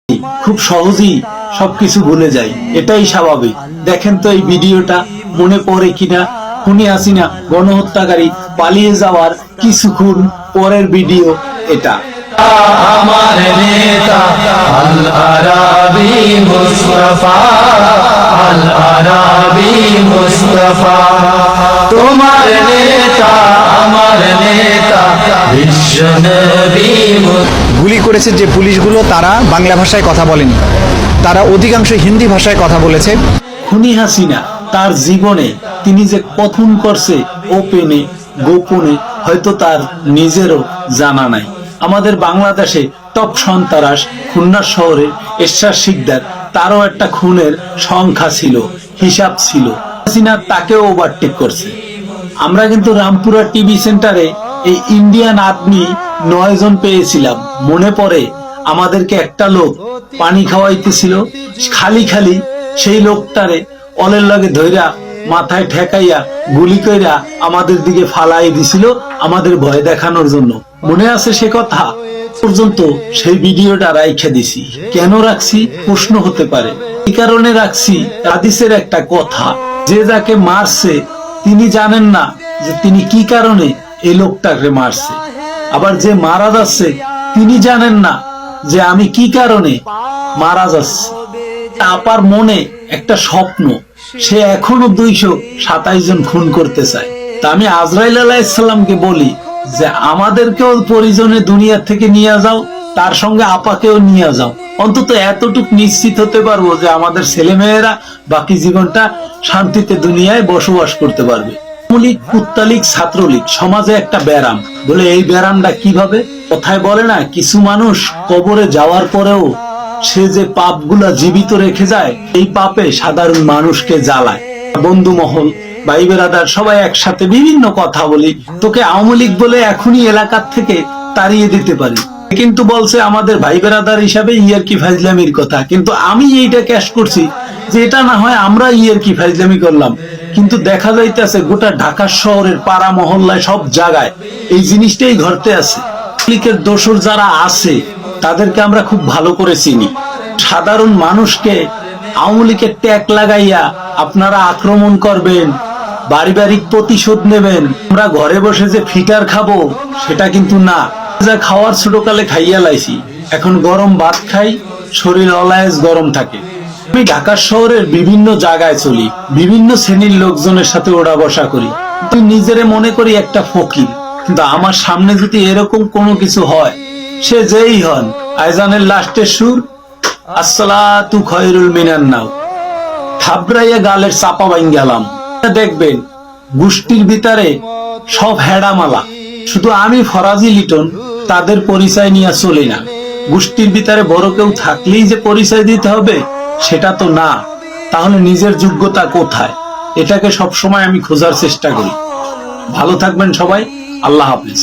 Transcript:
খুব সহজেই সবকিছু ভুলে যাই, এটাই স্বাভাবিক। দেখেন তো এই ভিডিওটা মনে পড়ে কিনা। খুনি হাসিনা গণহত্যাকারী পালিয়ে যাওয়ার কিছুক্ষণ পরের ভিডিও এটা। আমার নেতা আল আরাবি মুস্তাফা, আল আরাবি মুস্তাফা, তোমার নেতা আমার নেতা বিশ্ব নবী। গুলি করেছে যে পুলিশগুলো তারা বাংলা ভাষায় কথা বলেনি, তারা অধিকাংশ হিন্দি ভাষায় কথা বলেছে। খুনি হাসিনা তার জীবনে তিনি যে কথন করছে ওপেনে গোপনে হয়তো তার নিজেরও জানা নাই। আমাদের বাংলাদেশে টপ সন্ত্রাস খুলনা শহরের এরশাদ শিকদার, তারও একটা খুনের সংখ্যা ছিল, হিসাব ছিল। হাসিনা তাকেও ওভারটেক করছে। আমরা কিন্তু রামপুরা টিভি সেন্টারে এই ইন্ডিয়ান আর্মি 9 জন পেয়েছিলাম। মনে পড়ে আমাদেরকে একটা লোক পানি খাওয়াইতেছিল, খালি খালি সেই লোকটারে অলের লগে ধইরা মাথায় ঠেকাইয়া গুলি কইরা আমাদের দিকে ফালাই দিছিল আমাদের ভয় দেখানোর জন্য। মনে আছে সে কথা? পর্যন্ত সেই ভিডিওটা রাইখা দিছি। কেন রাখছি প্রশ্ন হতে পারে। এই কারণে রাখছি, হাদিসের একটা কথা, যে যাকে মারছে তিনি জানেন না যে তিনি কি কারণে এই লোকটাকে মারছে, আবার যে মারা যাচ্ছে তিনি জানেন না যে আমি কি কারণে মারা যাচ্ছি। আপার মনে একটা স্বপ্ন, সে এখনো 227 জন খুন করতে চায়। তা আমি আজরাইল আলাইহিস সালামকে বলি যে আমাদেরকেও পরিজনে দুনিয়া থেকে নিয়ে যাও, তার সঙ্গে আপাকেও নিয়ে যাও। অন্তত এতটুকু নিশ্চিত হতে পারবো যে আমাদের ছেলেমেয়েরা বাকি জীবনটা শান্তিতে দুনিয়ায় বসবাস করতে পারবে। লীগ, কুত্তালীগ, ছাত্রলীগ সমাজে একটা ব্যারাম। বলে এই ব্যারামটা কিভাবে? কথায় বলে না, কিছু মানুষ কবরে যাওয়ার পরেও সে যে পাপগুলা জীবিত রেখে যায়, এই পাপে সাধারণ মানুষকে জ্বালায়। বন্ধু মহল, ভাই বেরাদার সবাই একসাথে বিভিন্ন কথা বলি, তোকে আওয়ামী লীগ বলে এখনই এলাকার থেকে তাড়িয়ে দিতে পারি। কিন্তু বলছে আমাদের ভাই বেরাদার হিসাবে ইয়ারকি ফাজলামির কথা। কিন্তু আমি এইটা ক্যাশ করছি যে এটা না হয় আমরা ইয়ারকি ফাজলামি করলাম, কিন্তু দেখা যাইতেছে গোটা ঢাকা শহরের পাড়া মহল্লায় সব জায়গায় এই জিনিসটাই ঘটতে আছে। লীগের দোসর যারা আছে তাদেরকে আমরা খুব ভালো করে চিনি। সাধারণ মানুষকে আওয়ামী লীগের ট্যাগ লাগাইয়া আপনারা আক্রমণ করবেন, পারিবারিক প্রতিশোধ নেবেন, আমরা ঘরে বসে যে ফিটার খাবো সেটা কিন্তু না। যা খাওয়ার ছোটকালে খাইয়া লাইছি, এখন গরম ভাত খাই, শরীর অলায়েস গরম থাকে। আমি ঢাকা শহরের বিভিন্ন জায়গায় চলি, বিভিন্ন শ্রেণীর লোকজনের সাথে ওড়া বসা করি। তুই নিজেরে মনে করি একটা ফকির, কিন্তু আমার সামনে যদি এরকম কোনো কিছু হয়, সে যেই হন, আইজানের লাস্টের সুর আসসালাতু খায়রুল মিনান নাও, থাবড়াইয়া গালের চাপা বাইন গেলাম। দেখবেন গোষ্ঠীর ভিতরে সব হেডামালা, শুধু আমি ফরাজি লিটন তাদের পরিচয় নিয়ে চলি না। গোষ্ঠীর ভিতরে বড় কেউ থাকলেই যে পরিচয় দিতে হবে সেটা তো না। তাহলে নিজের যোগ্যতা কোথায়? এটাকে সবসময় আমি খোঁজার চেষ্টা করি। ভালো থাকবেন সবাই, আল্লাহ হাফেজ।